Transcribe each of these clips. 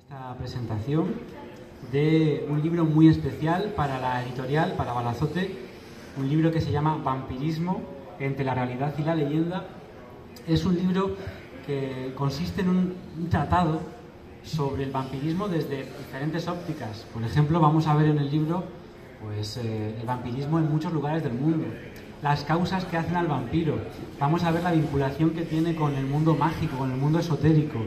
esta presentación de un libro muy especial para la editorial, para Balazote, un libro que se llama Vampirismo entre la realidad y la leyenda. Es un libro que consiste en un tratado sobre el vampirismo desde diferentes ópticas. Por ejemplo, vamos a ver en el libro el vampirismo en muchos lugares del mundo, las causas que hacen al vampiro, vamos a ver la vinculación que tiene con el mundo mágico, con el mundo esotérico,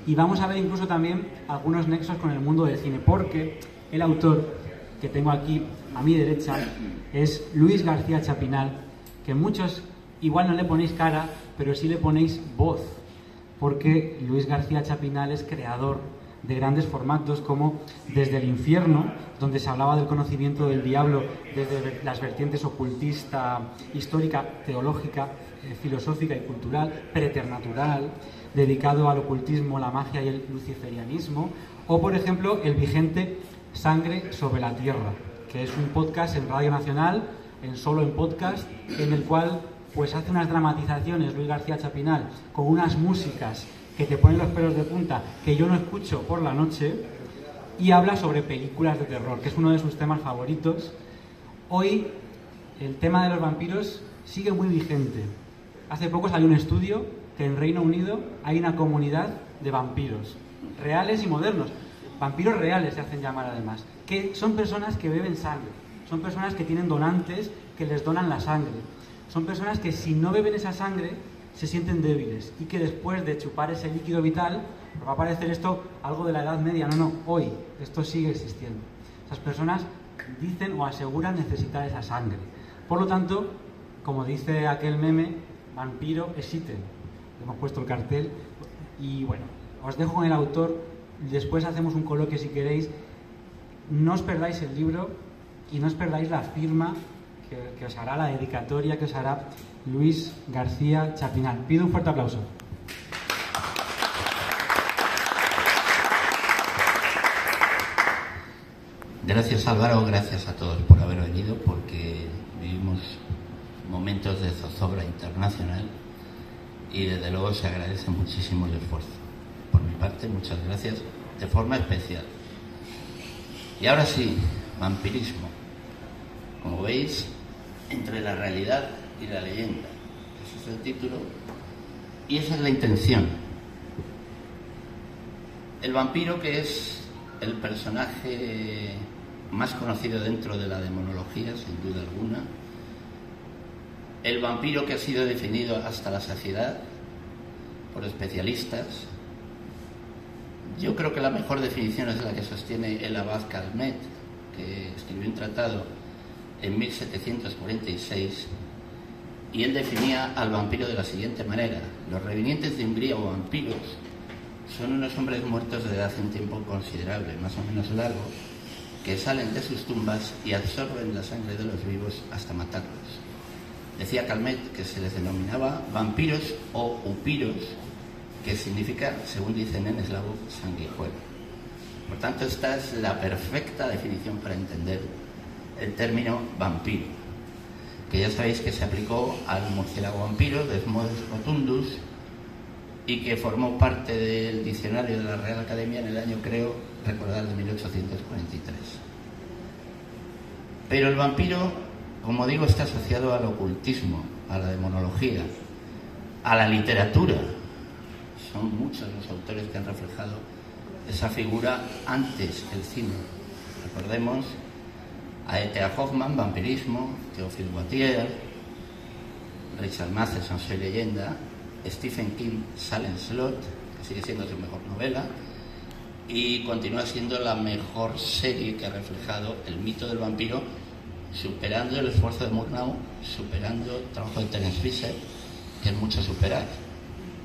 y vamos a ver incluso también algunos nexos con el mundo del cine, porque el autor que tengo aquí a mi derecha es Luis García Chapinal, que muchos igual no le ponéis cara, pero sí le ponéis voz, porque Luis García Chapinal es creador de grandes formatos como Desde el infierno, donde se hablaba del conocimiento del diablo desde las vertientes ocultista, histórica, teológica, filosófica y cultural, preternatural, dedicado al ocultismo, la magia y el luciferianismo, o por ejemplo el vigente Sangre sobre la Tierra, que es un podcast en Radio Nacional, solo en podcast, en el cual hace unas dramatizaciones Luis García Chapinal con unas músicas que te ponen los pelos de punta, que yo no escucho por la noche, y habla sobre películas de terror, que es uno de sus temas favoritos. Hoy el tema de los vampiros sigue muy vigente. Hace poco salió un estudio que en Reino Unido hay una comunidad de vampiros, reales y modernos. Vampiros reales se hacen llamar además, que son personas que beben sangre, son personas que tienen donantes que les donan la sangre, son personas que si no beben esa sangre se sienten débiles y que después de chupar ese líquido vital, va a parecer esto algo de la Edad Media. No, hoy esto sigue existiendo. Esas personas dicen o aseguran necesitar esa sangre. Por lo tanto, como dice aquel meme, vampiro existen. Hemos puesto el cartel y bueno, os dejo con el autor, después hacemos un coloquio si queréis. No os perdáis el libro y no os perdáis la firma que os hará, la dedicatoria que os hará Luis García Chapinal. Pido un fuerte aplauso. Gracias Álvaro, gracias a todos por haber venido, porque vivimos momentos de zozobra internacional y desde luego se agradece muchísimo el esfuerzo. Por mi parte, muchas gracias de forma especial. Y ahora sí, vampirismo. Como veis, entre la realidad y la leyenda. Ese es el título y esa es la intención. El vampiro, que es el personaje más conocido dentro de la demonología, sin duda alguna. El vampiro que ha sido definido hasta la saciedad por especialistas. Yo creo que la mejor definición es la que sostiene el abad Calmet, que escribió un tratado en 1746, y él definía al vampiro de la siguiente manera: los revinientes de Umbría o vampiros son unos hombres muertos desde hace un tiempo considerable, más o menos largo, que salen de sus tumbas y absorben la sangre de los vivos hasta matarlos. Decía Calmet que se les denominaba vampiros o upiros, que significa, según dicen en eslavo, sanguijuela. Por tanto, esta es la perfecta definición para entender el término vampiro, que ya sabéis que se aplicó al murciélago vampiro, Desmodus rotundus, y que formó parte del diccionario de la Real Academia en el año, creo recordar, de 1843. Pero el vampiro, como digo, está asociado al ocultismo, a la demonología, a la literatura. Son muchos los autores que han reflejado esa figura antes que el cine. Recordemos a E.T.A. Hoffmann, Vampirismo, Théophile Gautier, Richard Matheson, Soy leyenda, Stephen King, Salem Slot, que sigue siendo su mejor novela, y continúa siendo la mejor serie que ha reflejado el mito del vampiro, superando el esfuerzo de Murnau, superando el trabajo de Terence Fisher, que es mucho superar.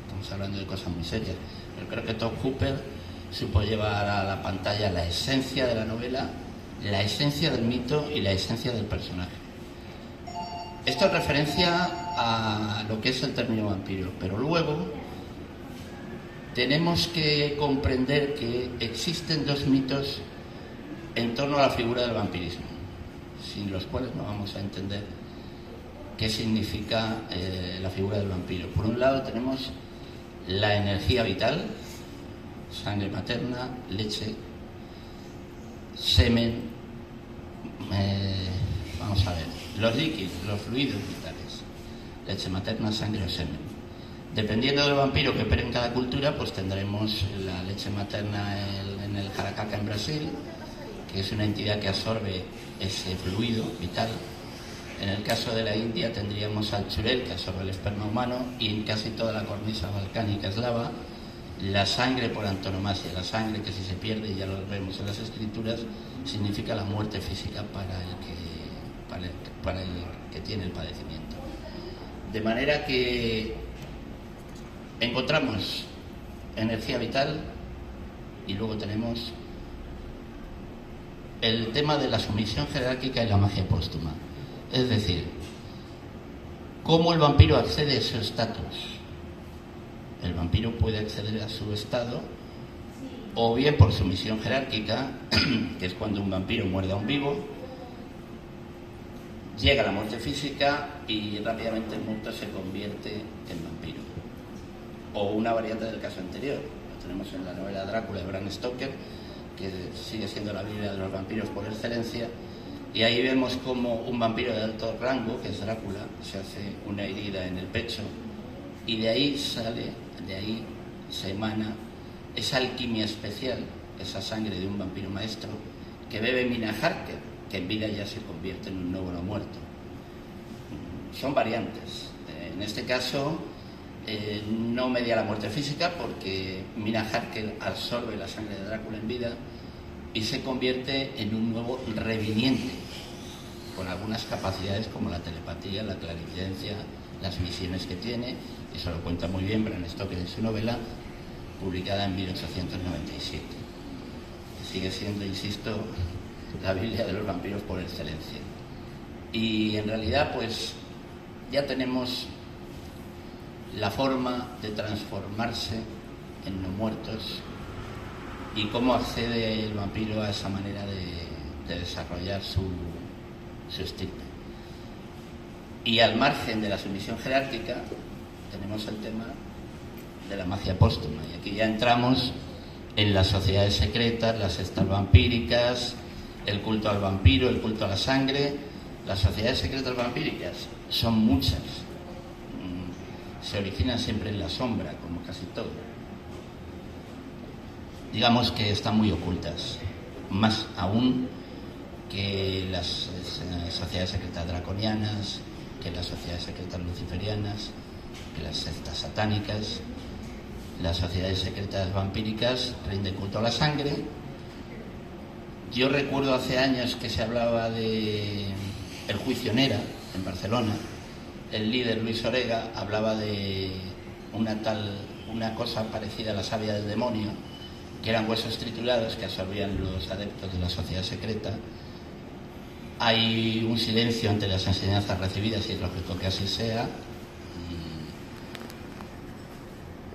Estamos hablando de cosas muy serias. Pero creo que Tobe Hooper supo llevar a la pantalla la esencia de la novela, la esencia del mito y la esencia del personaje. Esto es referencia a lo que es el término vampiro, pero luego tenemos que comprender que existen dos mitos en torno a la figura del vampirismo, sin los cuales no vamos a entender qué significa la figura del vampiro. Por un lado tenemos la energía vital, sangre materna, leche, semen, vamos a ver, los líquidos, los fluidos vitales, leche materna, sangre o semen. Dependiendo del vampiro que opere en cada cultura, pues tendremos la leche materna en el jaracaca en Brasil, que es una entidad que absorbe ese fluido vital. En el caso de la India tendríamos al churel, que absorbe el esperma humano, y en casi toda la cornisa balcánica eslava, la sangre por antonomasia, la sangre que si se pierde, ya lo vemos en las escrituras, significa la muerte física para el que tiene el padecimiento. De manera que encontramos energía vital y luego tenemos el tema de la sumisión jerárquica y la magia póstuma. Es decir, cómo el vampiro accede a su estatus. El vampiro puede acceder a su estado o bien por sumisión jerárquica, que es cuando un vampiro muerde a un vivo, llega a la muerte física y rápidamente el muerto se convierte en vampiro. O una variante del caso anterior, lo tenemos en la novela Drácula de Bram Stoker, que sigue siendo la Biblia de los vampiros por excelencia, y ahí vemos como un vampiro de alto rango, que es Drácula, se hace una herida en el pecho, y de ahí se emana esa alquimia especial, esa sangre de un vampiro maestro, que bebe Mina Harker, que en vida ya se convierte en un nuevo no muerto. Son variantes. En este caso, no media la muerte física, porque Mina Harker absorbe la sangre de Drácula en vida y se convierte en un nuevo reviniente, con algunas capacidades como la telepatía, la clarividencia, las misiones que tiene. Eso lo cuenta muy bien Bram Stoker en su novela, publicada en 1897. Sigue siendo, insisto, la Biblia de los vampiros por excelencia. Y en realidad, pues, ya tenemos la forma de transformarse en no muertos y cómo accede el vampiro a esa manera de desarrollar su estirpe. Y al margen de la sumisión jerárquica tenemos el tema de la magia póstuma, y aquí ya entramos en las sociedades secretas, las sectas vampíricas, el culto al vampiro, el culto a la sangre. Las sociedades secretas vampíricas son muchas, se originan siempre en la sombra, como casi todo. Digamos que están muy ocultas, más aún que las sociedades secretas draconianas, que las sociedades secretas luciferianas, que las sectas satánicas. Las sociedades secretas vampíricas rinden culto a la sangre. Yo recuerdo hace años que se hablaba de el juicio Nera en Barcelona. El líder Luis Orega hablaba de una cosa parecida a la savia del demonio, que eran huesos triturados que absorbían los adeptos de la sociedad secreta. Hay un silencio ante las enseñanzas recibidas y es lógico que así sea.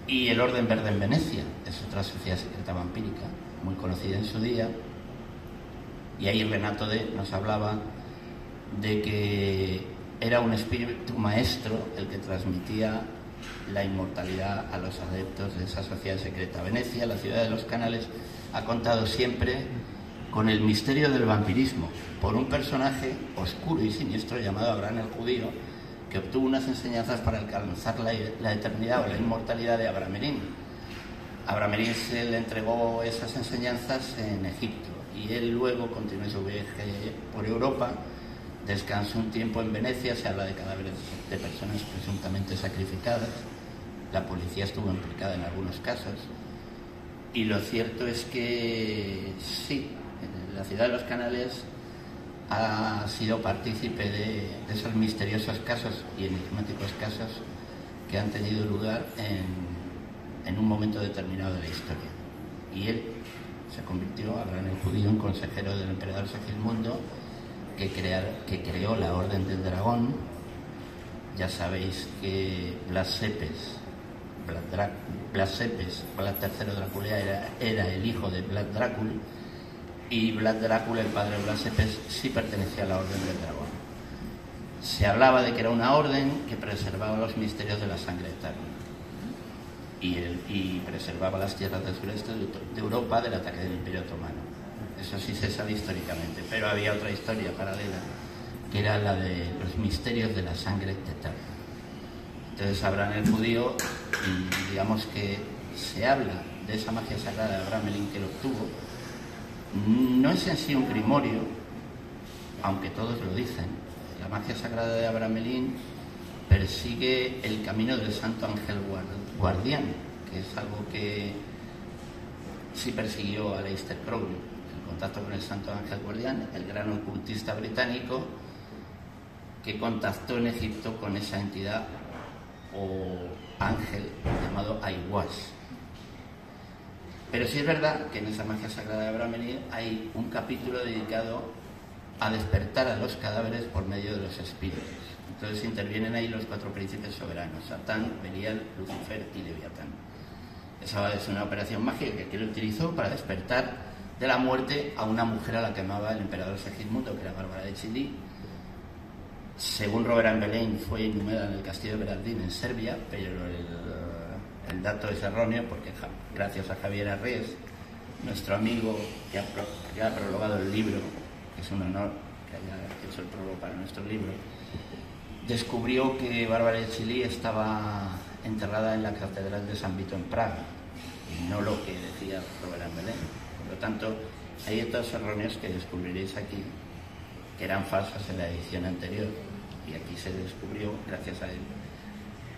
Y el Orden Verde en Venecia es otra sociedad secreta vampírica muy conocida en su día, y ahí Renato nos hablaba de que era un espíritu maestro el que transmitía la inmortalidad a los adeptos de esa sociedad secreta. Venecia, la ciudad de los canales, ha contado siempre con el misterio del vampirismo por un personaje oscuro y siniestro llamado Abraham el Judío, que obtuvo unas enseñanzas para alcanzar la eternidad o la inmortalidad de Abramelín. Abramelín se le entregó esas enseñanzas en Egipto, y él luego continuó su viaje por Europa, descansó un tiempo en Venecia. Se habla de cadáveres de personas presuntamente sacrificadas, la policía estuvo implicada en algunos casos, y lo cierto es que sí, la ciudad de los canales ha sido partícipe de esos misteriosos casos y enigmáticos casos que han tenido lugar en un momento determinado de la historia. Y él se convirtió, Abraham el Judío, en consejero del emperador Segismundo, que creó la Orden del Dragón. Ya sabéis que Blas Cepes, Vlad III Draculea, era el hijo de Vlad Drácula, y Vlad Drácula, el padre de Blas Cepes, sí pertenecía a la Orden del Dragón. Se hablaba de que era una orden que preservaba los misterios de la sangre eterna. y preservaba las tierras del sureste de Europa del ataque del Imperio Otomano. Eso sí se sabe históricamente, pero había otra historia paralela, que era la de los misterios de la sangre eterna. Entonces Abraham el judío, digamos que se habla de esa magia sagrada de Abraham Melín que lo obtuvo. No es en sí un grimorio, aunque todos lo dicen. La magia sagrada de Abraham Melín persigue el camino del santo ángel guardián, que es algo que sí persiguió a Aleister Crowley, el contacto con el santo ángel guardián, el gran ocultista británico que contactó en Egipto con esa entidad o ángel llamado Aiwass. Pero sí es verdad que en esa magia sagrada de Abraham Melín hay un capítulo dedicado a despertar a los cadáveres por medio de los espíritus. Entonces intervienen ahí los 4 príncipes soberanos: Satán, Belial, Lucifer y Leviatán. Esa es una operación mágica que él utilizó para despertar de la muerte a una mujer a la que amaba el emperador Segismundo, que era Bárbara de Chilí. Según Robert Belén, fue inhumada en el castillo de Berardín, en Serbia, pero el dato es erróneo porque gracias a Javier Arrés, nuestro amigo que ha prologado el libro, que es un honor que haya hecho el prólogo para nuestro libro, descubrió que Bárbara de Chilí estaba enterrada en la catedral de San Vito en Praga, y no lo que decía Robert Belén. Por lo tanto, hay datos erróneos que descubriréis aquí, que eran falsos en la edición anterior, y aquí se descubrió, gracias a él,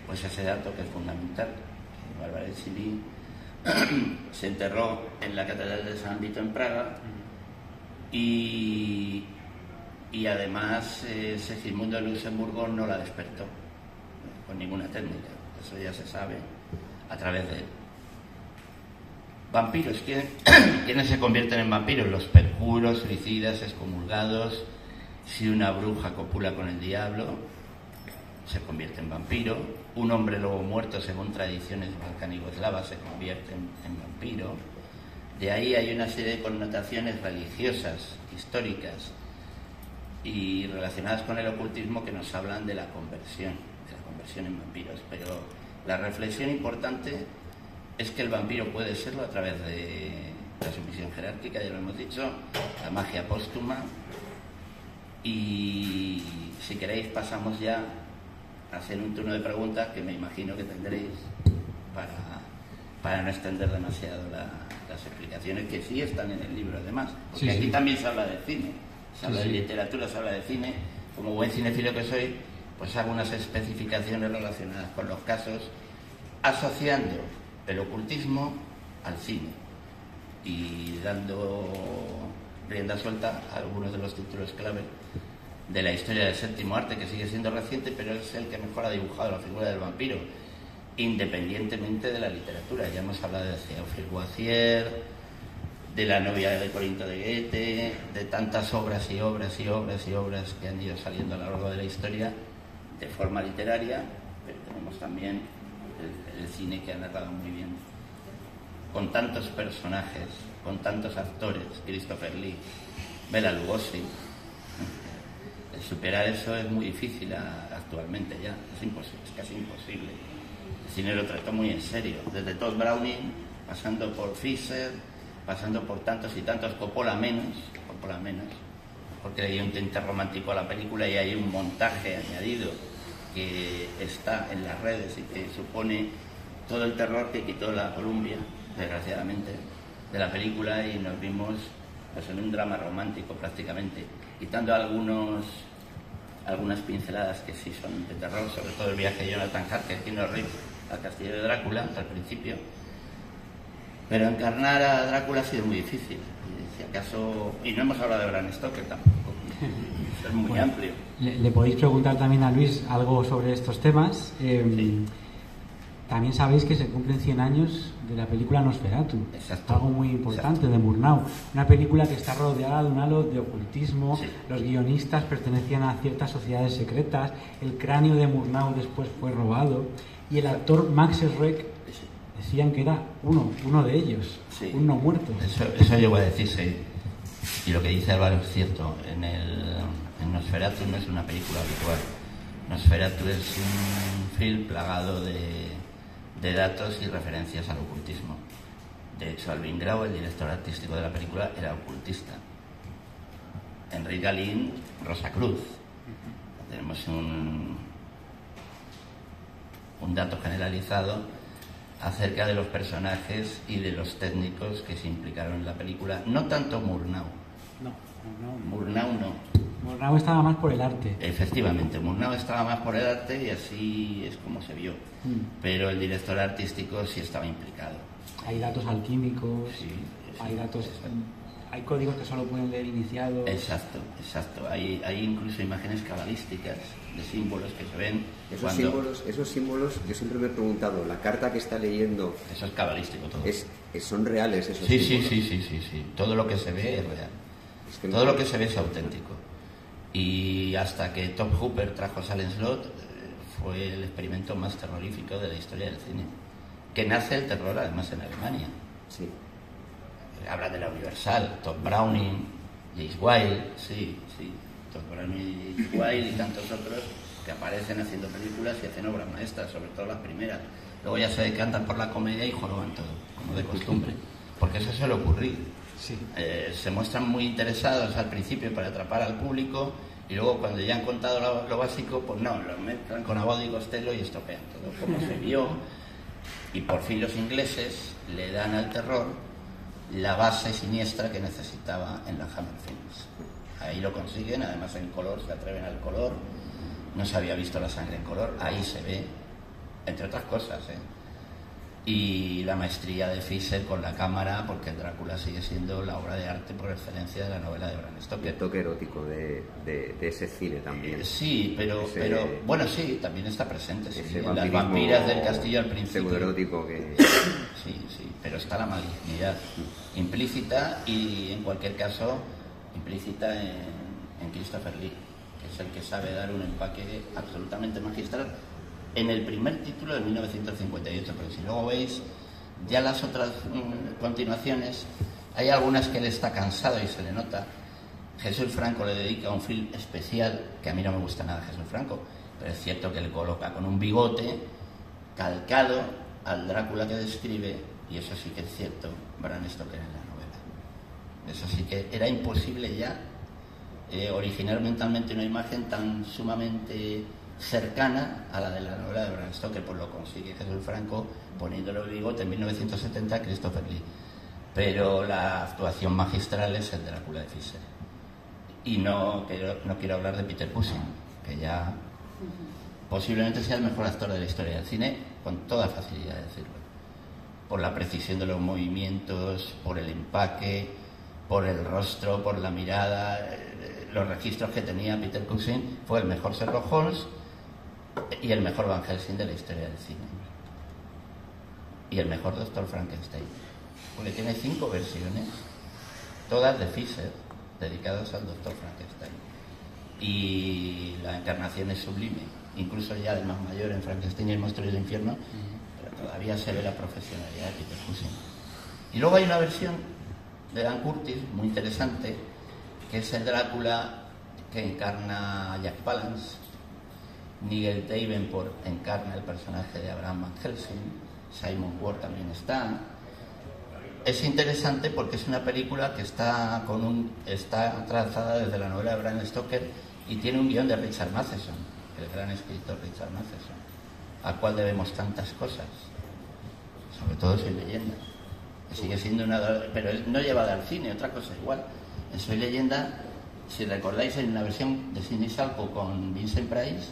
pues ese dato que es fundamental. Bárbara de Chilí se enterró en la catedral de San Vito en Praga, y además Segismundo de Luxemburgo no la despertó con ninguna técnica. Eso ya se sabe a través de él. Vampiros, ¿quiénes se convierten en vampiros? Los perjuros, suicidas, excomulgados. Si una bruja copula con el diablo, se convierte en vampiro. Un hombre lobo muerto, según tradiciones balcánico-eslavas, se convierte en vampiro. De ahí hay una serie de connotaciones religiosas, históricas y relacionadas con el ocultismo que nos hablan de la conversión en vampiros. Pero la reflexión importante es que el vampiro puede serlo a través de la sumisión jerárquica, ya lo hemos dicho, la magia póstuma. Y si queréis pasamos ya a hacer un turno de preguntas que me imagino que tendréis para no extender demasiado las explicaciones, que sí están en el libro además, porque sí, aquí sí. También se habla de cine, se habla de literatura, se habla de cine. Como buen cinefilo que soy, pues hago unas especificaciones relacionadas con los casos, asociando el ocultismo al cine y dando rienda suelta a algunos de los títulos clave de la historia del séptimo arte, que sigue siendo reciente, pero es el que mejor ha dibujado la figura del vampiro, independientemente de la literatura. Ya hemos hablado de Théophile Gautier, de La novia de Corinto de Goethe, de tantas obras y obras y obras y obras que han ido saliendo a lo largo de la historia de forma literaria, pero tenemos también el cine que ha narrado muy bien, con tantos personajes, con tantos actores, Christopher Lee, Bela Lugosi. Superar eso es muy difícil actualmente ya, es casi imposible. El cine lo trató muy en serio, desde Todd Browning, pasando por Fisher, pasando por tantos y tantos, Coppola menos, porque hay un tinte romántico a la película y hay un montaje añadido que está en las redes y que supone todo el terror que quitó la Columbia, desgraciadamente, de la película, y nos vimos pues en un drama romántico prácticamente, quitando algunas pinceladas que sí son de terror, sobre todo el viaje de Jonathan Harker, Keanu Reeves, al castillo de Drácula al principio. Pero encarnar a Drácula ha sido muy difícil. Si acaso, y no hemos hablado de Bram Stoker tampoco, es muy amplio. Le podéis preguntar también a Luis algo sobre estos temas. Sí. También sabéis que se cumplen 100 años de la película Nosferatu. Exacto. Algo muy importante. Exacto. De Murnau. Una película que está rodeada de un halo de ocultismo. Sí. Los guionistas pertenecían a ciertas sociedades secretas. El cráneo de Murnau después fue robado. Y el actor Max Schreck decían que era uno de ellos. Sí. Un no muerto. Eso yo voy a decir, sí. Y lo que dice Álvaro es cierto. En Nosferatu no es una película habitual. Nosferatu es un film plagado de de datos y referencias al ocultismo. De hecho, Alvin Grau, el director artístico de la película, era ocultista. Enrique Galín, Rosacruz. Tenemos un dato generalizado acerca de los personajes y de los técnicos que se implicaron en la película. No tanto Murnau. Murnau no. Murnau estaba más por el arte. Efectivamente, Murnau estaba más por el arte y así es como se vio. Pero el director artístico sí estaba implicado. Hay datos alquímicos, sí, hay datos, hay códigos que solo pueden leer iniciados. Exacto. Hay incluso imágenes cabalísticas de símbolos que se ven. Esos símbolos, yo siempre me he preguntado, la carta que está leyendo... Eso es cabalístico todo. ¿Son reales esos símbolos? Sí. Todo lo que se ve es real. Todo lo que se ve es auténtico. Y hasta que Tom Hooper trajo Silent Slot, fue el experimento más terrorífico de la historia del cine. Que nace el terror además en Alemania. Sí. Habla de la Universal, Todd Browning, James Whale, sí. Todd Browning, James Whale y tantos otros que aparecen haciendo películas y hacen obras maestras, sobre todo las primeras. Luego ya se decantan por la comedia y joroban todo, como de costumbre. Porque eso suele ocurrir. Sí. Se muestran muy interesados al principio para atrapar al público y luego cuando ya han contado lo básico, pues no, lo mezclan con Abbott y Costello y estropean todo, como se vio. Y por fin los ingleses le dan al terror la base siniestra que necesitaba en la Hammer Films. Ahí lo consiguen, además en color, se atreven al color. No se había visto la sangre en color, ahí se ve, entre otras cosas, Y la maestría de Fischer con la cámara, porque el Drácula sigue siendo la obra de arte por excelencia de la novela de Bram Stoker. El toque erótico de ese cine también. Sí, pero bueno, sí, también está presente. Sí, las vampiras del castillo al principio. Pseudoerótico que... Sí, pero está la malignidad implícita y en cualquier caso implícita en Christopher Lee, que es el que sabe dar un empaque absolutamente magistral en el primer título de 1958, pero si luego veis ya las otras continuaciones, hay algunas que él está cansado y se le nota. Jesús Franco le dedica un film especial, que a mí no me gusta nada Jesús Franco, pero es cierto que le coloca con un bigote calcado al Drácula que describe, y eso sí que es cierto, Bram Stoker en la novela. Eso sí que era imposible ya originar mentalmente una imagen tan sumamente cercana a la de la novela de Bram Stoker, pues lo consigue Jesús Franco poniéndole el bigote en 1970 a Christopher Lee. Pero la actuación magistral es el Drácula de Fischer. Y no quiero hablar de Peter Cushing, que ya posiblemente sea el mejor actor de la historia del cine, con toda facilidad de decirlo. Por la precisión de los movimientos, por el empaque, por el rostro, por la mirada, los registros que tenía Peter Cushing. Fue el mejor Sherlock Holmes y el mejor Van Helsing de la historia del cine. Y el mejor Doctor Frankenstein. Porque tiene 5 versiones, todas de Fischer, dedicadas al Doctor Frankenstein. Y la encarnación es sublime. Incluso ya de más mayor en Frankenstein y el monstruo del infierno, pero todavía se ve la profesionalidad de Peter Cushing. Y luego hay una versión de Dan Curtis muy interesante, que es el Drácula que encarna a Jack Palance. Nigel Davenport encarna el personaje de Abraham Van Helsing. Simon Ward también está. Es interesante porque es una película que está trazada desde la novela de Bram Stoker y tiene un guión de Richard Matheson, el gran escritor Richard Matheson, al cual debemos tantas cosas, sobre todo Soy Leyenda, que sigue siendo pero no llevada al cine, otra cosa igual. En Soy Leyenda, si recordáis, hay una versión de Sidney Salco con Vincent Price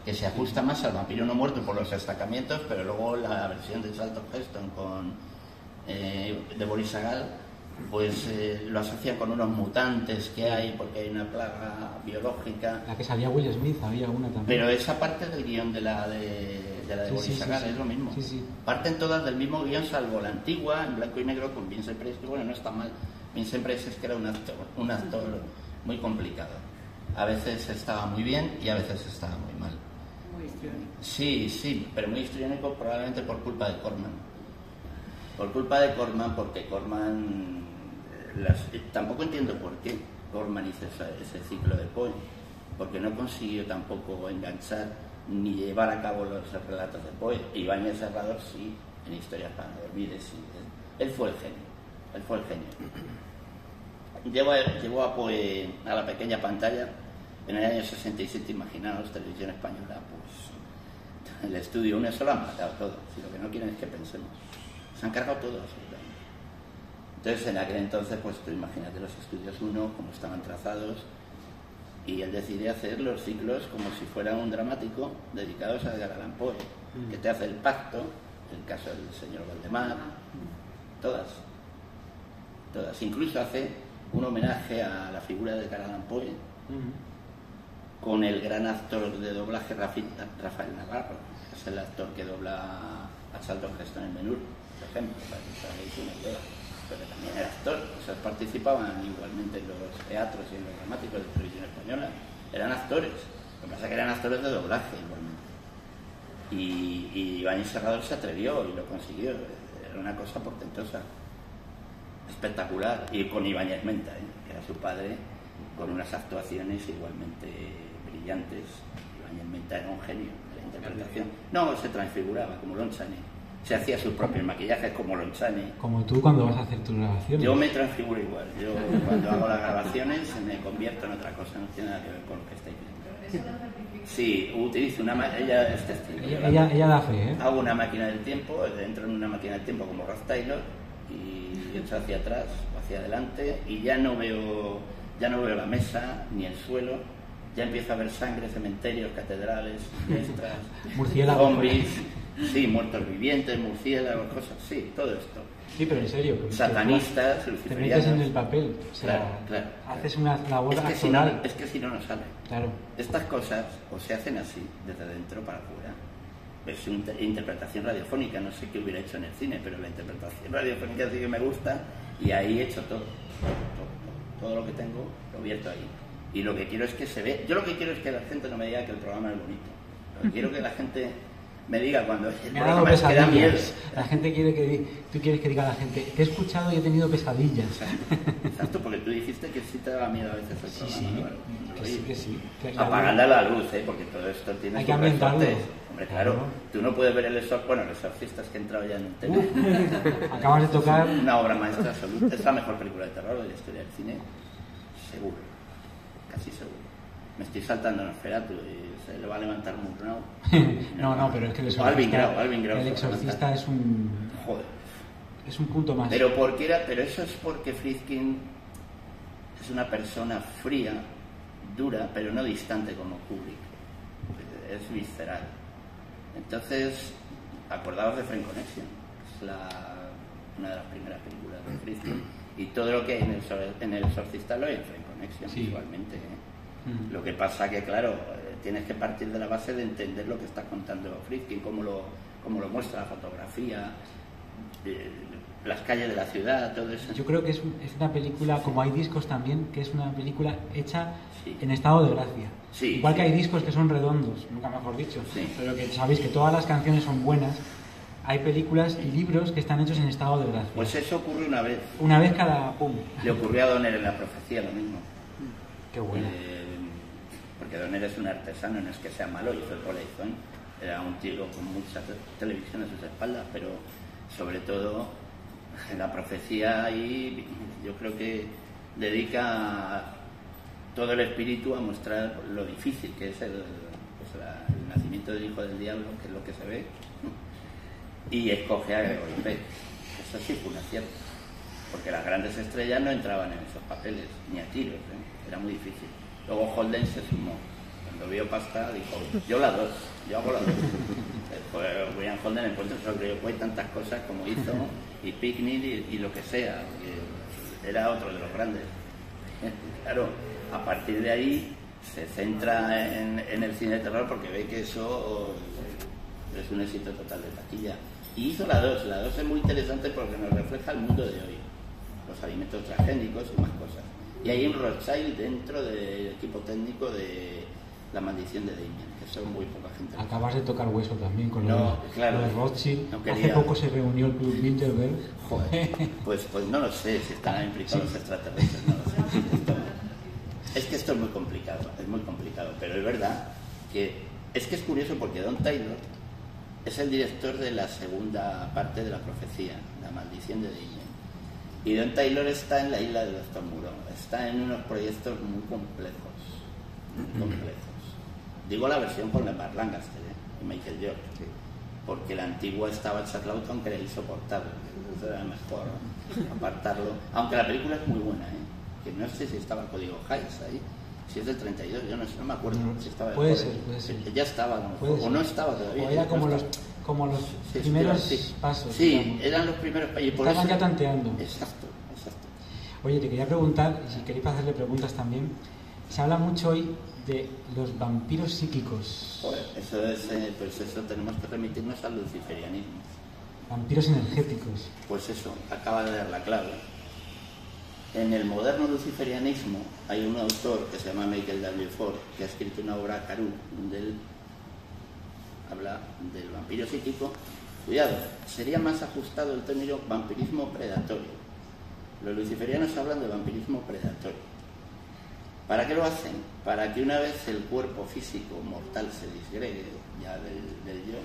que se ajusta más al vampiro no muerto por los destacamientos, pero luego la versión de Charlton Heston de Boris Sagal, pues lo asocia con unos mutantes que hay porque hay una plaga biológica. La que salía Will Smith, había una también. Pero esa parte del guión de la de Boris Sagal es lo mismo. Sí. Parten todas del mismo guión, salvo la antigua, en blanco y negro, con Vincent Price, que bueno, no está mal. Vincent Price es que era un actor muy complicado. A veces estaba muy bien y a veces estaba muy mal. Muy histriónico. Sí, pero muy histriónico probablemente por culpa de Corman. Por culpa de Corman, porque Corman... tampoco entiendo por qué Corman hizo ese ciclo de Poe, porque no consiguió tampoco enganchar ni llevar a cabo los relatos de Poe. Ibáñez Serrador sí, en Historias para no dormir, sí. Él fue el genio. Llevó a Poe a la pequeña pantalla en el año 67, imaginaos, Televisión Española, pues el estudio uno solo han matado todo, si lo que no quieren es que pensemos. Se han cargado todo, absolutamente. Entonces, en aquel entonces, pues tú imagínate los estudios 1, cómo estaban trazados, y él decide hacer los ciclos como si fuera un dramático dedicados a Edgar Allan Poe, que te hace el pacto, el caso del señor Valdemar, todas. Incluso hace un homenaje a la figura de Edgar Allan Poe con el gran actor de doblaje Rafael Navarro, que es el actor que dobla a Charlton Heston en Ben-Hur, por ejemplo, para que os hagáis una idea. Pero también era actor, o sea, participaban igualmente en los teatros y en los dramáticos de Televisión Española. Eran actores, lo que pasa es que eran actores de doblaje igualmente. Y Ibáñez Serrador se atrevió y lo consiguió. Era una cosa portentosa, espectacular. Y con Ibáñez Menta, que era su padre, con unas actuaciones igualmente brillantes. Ibáñez Menta era un genio de la interpretación. No, se transfiguraba como Lon Chaney. Se hacía sus propios maquillajes como Lon Chaney. Como tú cuando vas a hacer tus grabaciones. Yo me transfiguro igual. Yo cuando hago las grabaciones me convierto en otra cosa. No tiene nada que ver con lo que estáis viendo. Sí, utilizo una máquina. Ella es testigo. Ella da fe, ¿eh? Hago una máquina del tiempo, entro en una máquina del tiempo como Ralph Taylor y echo hacia atrás o hacia adelante y ya no veo la mesa ni el suelo. Ya empiezo a ver sangre, cementerios, catedrales, fiestas, zombies, sí, muertos vivientes, murciélagos, cosas, sí, todo esto. Sí, pero en serio. Satanistas, te metes en el papel, o sea, claro. Haces una labor actoral. Es que si no, no sale. Claro. Estas cosas o se hacen así, desde dentro para afuera. Es una interpretación radiofónica, no sé qué hubiera hecho en el cine, pero la interpretación radiofónica sí que me gusta y ahí he hecho todo lo que tengo, lo vierto ahí. Y lo que quiero es que se ve. Yo lo que quiero es que la gente no me diga que el programa es bonito. Lo que quiero que la gente me diga cuando el programa es que da miedo. La gente quiere que tú quieres que diga a la gente, te he escuchado y he tenido pesadillas. Exacto, porque tú dijiste que sí te daba miedo a veces el programa. Sí, que sí. Apagando la luz, porque todo esto tiene hay que ambientarlo. Hombre, claro, tú no puedes ver el Exorcista, los Exorcistas que he entrado ya en el tema. Acabas de tocar una obra maestra absoluta. Es la mejor película de terror de la historia del cine, seguro. Casi seguro. Me estoy saltando en Nosferatu y se le va a levantar Murnau. no, pero es que Alvin Grau, el Exorcista es un... Joder. Es un punto más. Pero eso es porque Friedkin es una persona fría, dura, pero no distante como Kubrick. Es visceral. Entonces, acordaos de Friend Connection, que es una de las primeras películas de Friedkin, y todo lo que hay en el Exorcista lo hay en Friend Connection, igualmente. Lo que pasa que, claro, tienes que partir de la base de entender lo que está contando Friedkin, cómo lo muestra la fotografía, las calles de la ciudad, todo eso. Yo creo que es una película, como hay discos también, que es una película hecha en estado de gracia. Igual que hay discos que son redondos, nunca mejor dicho, pero que sabéis que todas las canciones son buenas. Hay películas y libros que están hechos en estado de gracia. Pues eso ocurre una vez. Una vez cada pum. Le ocurrió a Donner en La Profecía lo mismo. Qué bueno. Porque Donner es un artesano, no es que sea malo, hizo el Poleizón. Era un tío con mucha televisión a sus espaldas, pero sobre todo en La Profecía ahí yo creo que dedica todo el espíritu a mostrar lo difícil que es el nacimiento del Hijo del Diablo, que es lo que se ve, y escoge a Gregory Peck. Eso sí fue un acierto, porque las grandes estrellas no entraban en esos papeles, ni a tiros, era muy difícil. Luego Holden se sumó. Cuando vio pasta dijo, yo hago las dos. Pues William Holden encuentra sobre hay tantas cosas como hizo, y Picnic y lo que sea, porque era otro de los grandes. Claro, a partir de ahí se centra en el cine de terror porque ve que eso es un éxito total de taquilla. Y hizo la 2 es muy interesante porque nos refleja el mundo de hoy, los alimentos transgénicos y más cosas. Y hay un Rothschild dentro del equipo técnico de La Maldición de Damien, que son muy poca gente. Acabas de tocar hueso también con lo de Rothschild. Hace poco se reunió el Club Bilderberg. Joder, pues no lo sé si están implicados los extraterrestres, no lo sé. Es que esto es muy complicado, pero es verdad que Es que es curioso porque Don Taylor es el director de la segunda parte de La Profecía, La Maldición de Damien. Y Don Taylor está en la isla del Doctor Moreau, está en unos proyectos muy complejos, muy complejos. Digo la versión con Burt Lancaster y Michael York, porque la antigua estaba Charlton, que era insoportable, entonces era mejor apartarlo, aunque la película es muy buena, que no sé si estaba el código Hays ahí, si es del 32, yo no sé, no me acuerdo si estaba. Puede ser. Ya estaba, a lo mejor, o no estaba todavía. O era como los primeros pasos. Sí, digamos. eran los primeros pasos. Estaban ya tanteando. Exacto. Oye, te quería preguntar, y si queréis hacerle preguntas también, se habla mucho hoy de los vampiros psíquicos. Joder, eso es, pues eso tenemos que remitirnos al luciferianismo. Vampiros energéticos. Pues eso, acaba de dar la clave. En el moderno luciferianismo hay un autor que se llama Michael W. Ford, que ha escrito una obra, Karun, donde él habla del vampiro psíquico. Cuidado, sería más ajustado el término vampirismo predatorio. Los luciferianos hablan de vampirismo predatorio. ¿Para qué lo hacen? Para que una vez el cuerpo físico mortal se disgregue ya del yo,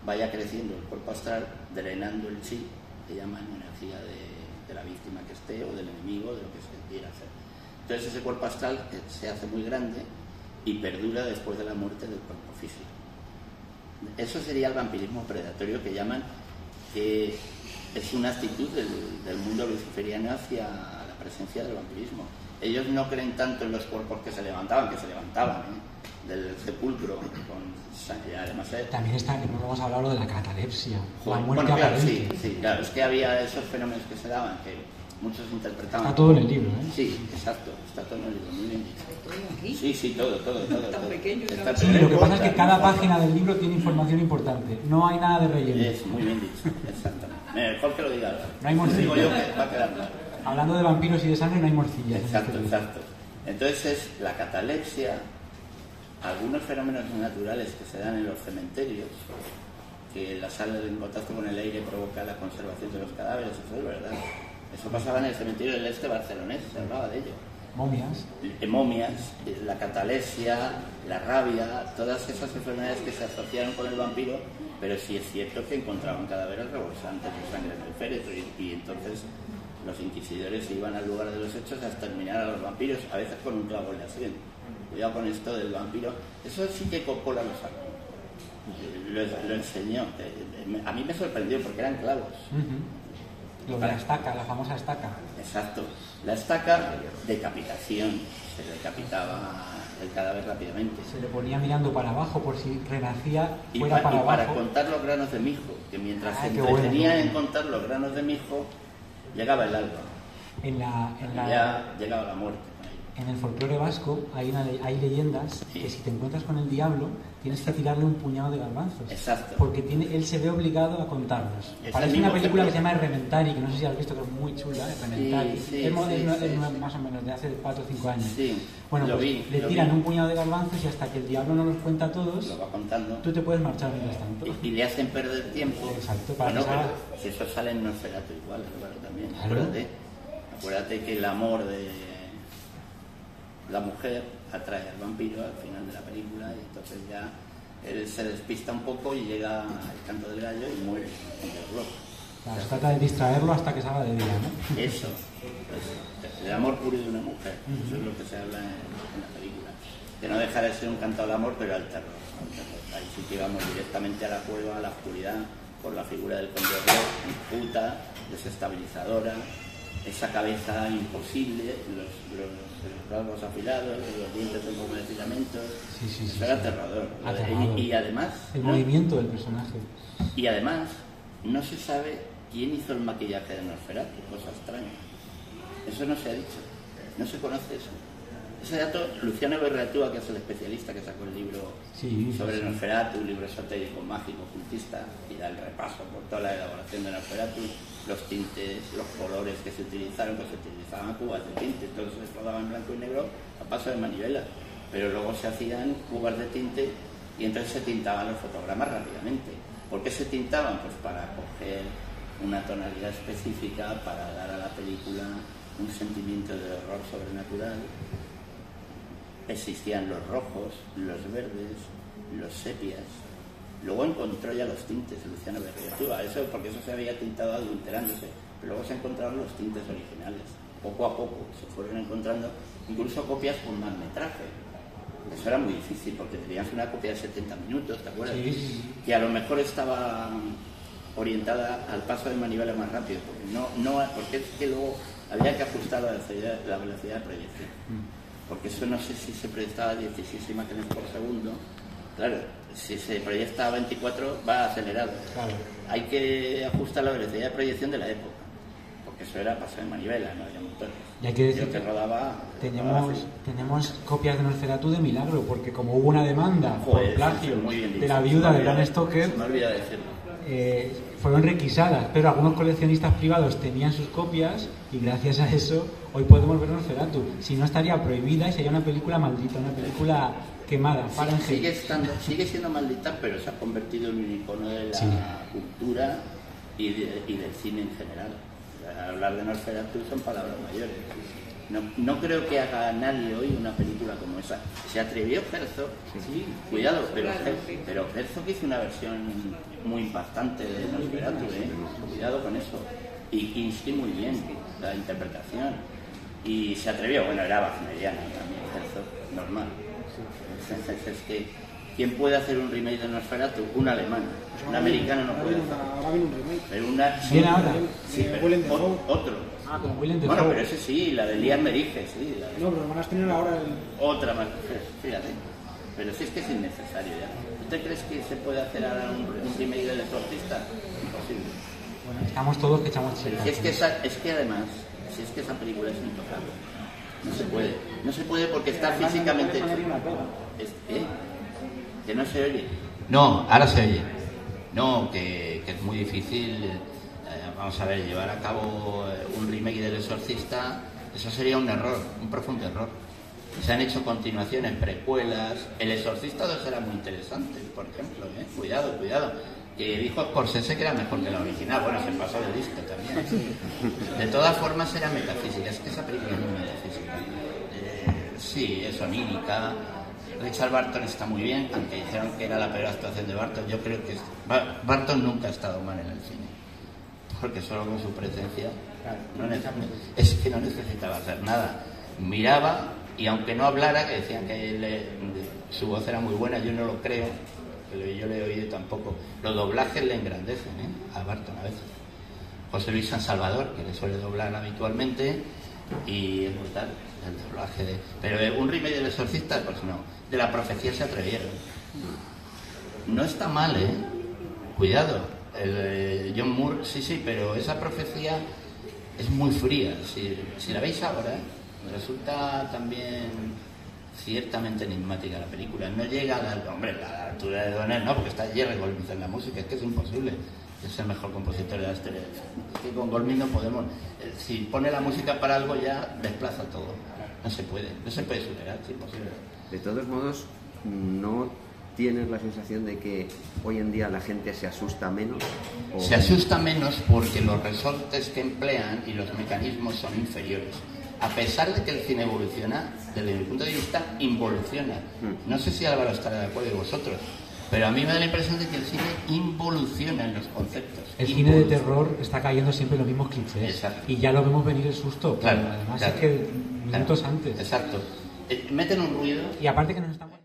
vaya creciendo el cuerpo astral, drenando el chi, que llaman energía de la víctima que esté o del enemigo, de lo que se quiera hacer. Entonces ese cuerpo astral se hace muy grande y perdura después de la muerte del cuerpo físico. Eso sería el vampirismo predatorio, que llaman, que es una actitud del mundo luciferiano hacia la presencia del vampirismo. Ellos no creen tanto en los cuerpos que se levantaban del sepulcro con sangre, además. También está, que no vamos a hablar de la catalepsia, la muerte bueno, claro, aparente. sí, claro, es que había esos fenómenos que se daban, que muchos interpretaban. Está todo en el libro, ¿eh? Sí, exacto, está todo en el libro, muy bien dicho. Sí, todo. Tan pequeño. Sí, lo que pasa es que cada página del libro tiene información importante, no hay nada de relleno. Es muy bien dicho, exactamente. Mejor que lo diga ahora. No hay morcilla. Digo yo que va a quedar claro. Hablando de vampiros y de sangre, no hay morcillas. Exacto. Entonces es la catalepsia, algunos fenómenos naturales que se dan en los cementerios, que la sal en contacto con el aire provoca la conservación de los cadáveres, eso es verdad. Eso pasaba en el cementerio del este barcelonés, se hablaba de ello. Momias, la catalepsia, la rabia, todas esas enfermedades que se asociaron con el vampiro, pero sí es cierto que encontraban cadáveres rebosantes de sangre en el féretro y entonces los inquisidores iban al lugar de los hechos a exterminar a los vampiros, a veces con un clavo en la sien. Cuidado con esto del vampiro. Eso sí que Coppola lo sacó. Lo enseñó. A mí me sorprendió porque eran clavos. Lo de la estaca, la famosa estaca. Exacto. La estaca, decapitación. Se decapitaba el cadáver rápidamente. Se le ponía mirando para abajo por si renacía para abajo. Para contar los granos de mijo, que mientras se entretenía en contar los granos de mijo, llegaba el alba. Ya llegaba la muerte. En el folclore vasco hay leyendas que si te encuentras con el diablo tienes que tirarle un puñado de garbanzos. Exacto. Porque él se ve obligado a contarlos. Parece una película que se llama Rementari, que no sé si has visto, que es muy chula, Rementari. Es más o menos de hace 4 o 5 años. Sí, bueno, pues le tiran un puñado de garbanzos y hasta que el diablo no los cuenta a todos, lo va contando. Tú te puedes marchar mientras tanto. Y le hacen perder tiempo. Exacto. Pero si eso sale en Nosferatu igual, claro, también. Claro. Acuérdate que el amor de la mujer atrae al vampiro al final de la película y entonces ya él se despista un poco y llega al canto del gallo y muere entre los lobos. Claro, se trata de distraerlo hasta que salga de día, ¿no? Eso, pues, el amor puro de una mujer, eso es lo que se habla en la película. Que no deja de ser un canto al amor, pero al terror. Ahí sí que vamos directamente a la cueva, a la oscuridad, por la figura del conde Rock, puta, desestabilizadora, esa cabeza imposible, los brazos afilados, los dientes en forma de filamentos. Eso era aterrador. Y además... El movimiento del personaje. Y además, no se sabe quién hizo el maquillaje de Nosferatu, cosa extraña. Eso no se ha dicho, no se conoce eso. Ese dato, Luciano Berratúa, que es el especialista que sacó el libro sobre Nosferatu, un libro esotérico, mágico, ocultista, y da el repaso por toda la elaboración de Nosferatu, los tintes, los colores que se utilizaron, pues se utilizaban cubas de tinte, todo se rodaba en blanco y negro a paso de manivela, pero luego se hacían cubas de tinte y entonces se tintaban los fotogramas rápidamente. ¿Por qué se tintaban? Pues para coger una tonalidad específica, para dar a la película un sentimiento de horror sobrenatural. Existían los rojos, los verdes, los sepias. Luego encontró ya los tintes, Luciano Berriatúa, eso porque eso se había tintado adulterándose, pero luego se encontraron los tintes originales. Poco a poco se fueron encontrando incluso copias con más metraje. Eso era muy difícil porque tenías una copia de 70 minutos, ¿te acuerdas? Sí. Que a lo mejor estaba orientada al paso de manivela más rápido, porque es que luego había que ajustar la velocidad de proyección. Porque eso no sé si se proyectaba a 16 imágenes por segundo. Claro, si se proyecta a 24 va acelerado. Claro. Hay que ajustar la velocidad de proyección de la época, porque eso era paso de manivela, no había motores. Y hay que decir que rodaba, tenemos copias de Nosferatu de milagro, porque como hubo una demanda por plagio de la viuda de Bram Stoker, me olvidé de decirlo. Fueron requisadas, pero algunos coleccionistas privados tenían sus copias y gracias a eso hoy podemos ver Nosferatu. Si no, estaría prohibida y sería una película maldita, una película quemada. Sigue siendo maldita, pero se ha convertido en un icono de la cultura y del cine en general. Hablar de Nosferatu son palabras mayores. No creo que haga nadie hoy una película como esa. Se atrevió Herzog, sí, cuidado, pero Herzog hizo una versión muy impactante de Nosferatu, cuidado con eso. Y sí, muy bien la interpretación. Y se atrevió, bueno, era wagneriana también, Herzog, normal. Es que, ¿quién puede hacer un remake de Nosferatu? Un alemán. Un americano no puede hacer. Ahora viene un remake. Pero ¿Viene ahora? Sí, pero otro. Con Willem Dafoe. Bueno, pero ese sí, la de Liam Merige, sí. No, pero van a estrenar ahora otra más, fíjate. Pero si es que es innecesario ya. ¿Usted crees que se puede hacer ahora un remake del Exorcista? Imposible. Bueno, estamos todos que echamos chispas. Es que además, si es que esa película es intocable. No se puede. No se puede porque está físicamente hecho. ¿Que no se oye? No, ahora se oye. No, que es muy difícil. Vamos a ver, llevar a cabo un remake del Exorcista, eso sería un error, un profundo error. Se han hecho continuaciones, precuelas. El Exorcista 2 era muy interesante, por ejemplo, cuidado. Que dijo Scorsese que era mejor que la original. Bueno, se pasó de listo también. De todas formas era metafísica, es que esa película es muy metafísica. Sí, es onírica. Richard Barton está muy bien, aunque dijeron que era la peor actuación de Barton. Yo creo que Barton nunca ha estado mal en el cine, porque solo con su presencia es que no necesitaba hacer nada. Miraba y aunque no hablara, que decían que su voz era muy buena, yo no lo creo, pero yo le he oído tampoco. Los doblajes le engrandecen a Barton a veces. José Luis San Salvador, que le suele doblar habitualmente, y es brutal el doblaje pero un remake del Exorcista, pues no. De La Profecía se atrevieron. No está mal, cuidado. John Moore, sí, pero esa profecía es muy fría. Si la veis ahora, resulta también ciertamente enigmática la película. No llega a la altura de Donner, no, porque está Jerry Goldsmith en la música, es que es imposible. Es el mejor compositor de la historia. Es que con Goldsmith no podemos. Si pone la música para algo ya desplaza todo. No se puede superar, es imposible. De todos modos, no ¿tienes la sensación de que hoy en día la gente se asusta menos? Se asusta menos porque los resortes que emplean y los mecanismos son inferiores. A pesar de que el cine evoluciona, desde mi punto de vista, involuciona. No sé si Álvaro estará de acuerdo con vosotros, pero a mí me da la impresión de que el cine involuciona en los conceptos. El cine de terror está cayendo siempre en los mismos clichés. Exacto. Y ya lo vemos venir el susto. Claro, Además claro, es que minutos antes. Exacto. Meten un ruido. Y aparte que nos estamos...